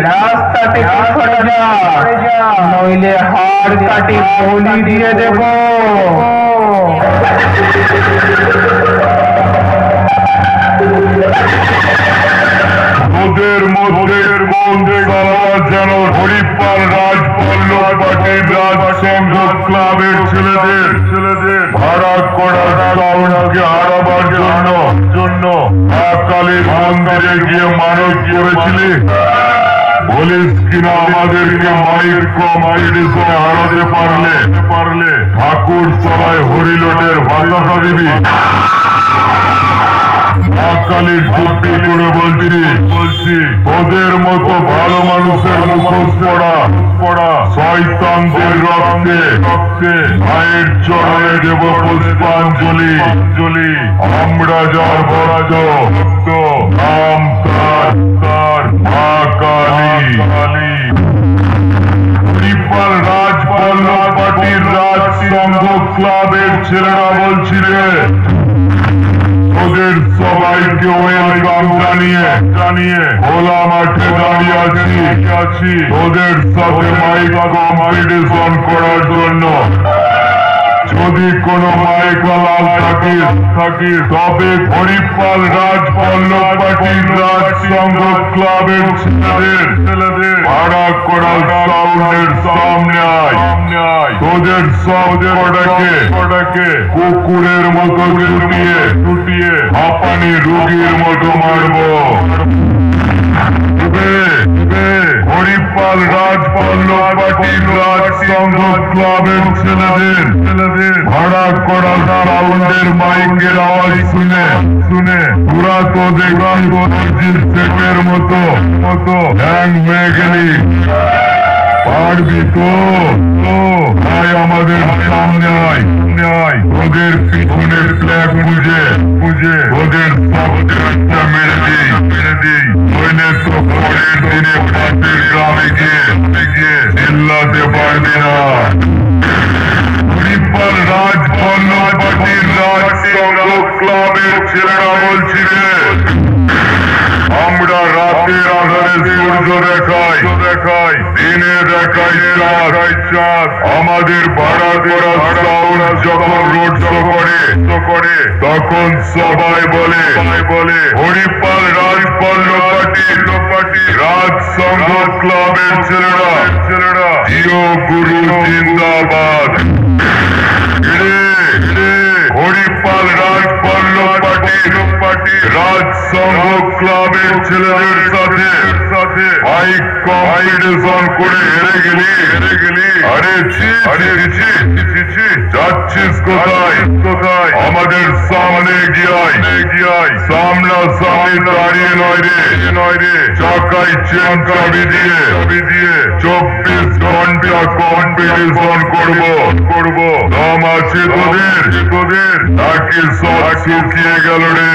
রাস্তাতে সরে যা, নইলে হাড় কাটি বলি দিয়ে দেব। ওদের মধ্যে যেন হরিপাল রাজপল্লব পার্টির রাজ সংঘ ক্লাবের ছেলেদের ভাড়া করা চাউলকে হারাবার জন্য কালীর মন্দিরে গিয়ে মানত করেছিলি। বলিস কিনা আমাদেরকে মাইক্রো হারাতে পারলে ঠাকুর সবাই হরিলোটের ভাষা দিবি। কালীর যুক্তি করে বলছি ওদের মতো ভালো মানুষের মুখোশ পড়া শয়তানদের রক্তে মায়ের চরণে দেব পুষ্পাঞ্জলি। আমরা যার বরাজ নাম তার মা কালী। হরিপাল রাজপল্লব পার্টির রাজ সংঘ ক্লাবের ছেলেরা বলছি রে, ওদের সবাইকে ওয়েলকাম জানিয়ে খোলা মাঠে দাঁড়িয়ে আছি ওদের সাথে মাইক কম্পিটিশন করার জন্য। যদি কোনো মাইকালাল থাকিস তবে হরিপাল রাজপল্লব পার্টির রাজ সংঘ ক্লাবের ছেলেদের ভাড়া করা সাউন্ডের সামনে আয়। তোদের সব কটাকে কুকুরের মতো ছুটিয়ে হাঁপানি রোগীর মতো মারবো। হরিপাল রাজপল্লব পার্টির রাজ সংঘ ক্লাবের ছেলেদের ভাড়া করা সাউন্ডের মাইকের আওয়াজ শুনে তোরা তো দেখি সেটের মতো হ্যাং হয়ে গেলি। পারবি তো তাই আমাদের সামনে আয়। ওদের পিছনে ফ্ল্যাগ বুঝে ওদের সবটা মেরে দিই। নইলে তো পরের দিনে পাশের গ্রামে গিয়ে চিল্লাতে পারবি না। হরিপাল রাজপল্লব পার্টির রাজ সংঘ ক্লাবের ছেলেরা বলছি রে, আমরা রাতের আধারে সূর্য দেখাই দিনে দেখাই চাঁদ। আমাদের ভাড়া করা সাউন্ড যখন রোড শো করে তখন সবাই বলে হরিপাল রাজপল্লব পার্টির রাজ সংঘ ক্লাবের ছেলেরা জিও গুরু জিন্দাবাদ। হরিপাল রাজপল্লব পার্টির রাজ সংঘ ক্লাবের ছেলেদের সাথে মাইক কম্পিটিশন করে হেরে গেলি। আরে যাচ্ছিস কোথায়? আমাদের সামনে গিয়াই সামনাসামনি দাঁড়িয়ে নয় রে চাকাই চেন চাবি দিয়ে 24 ঘন্টা কম্পিটিশন করবো। দম আছে তোদের নাকি সব শুকিয়ে গেল রে?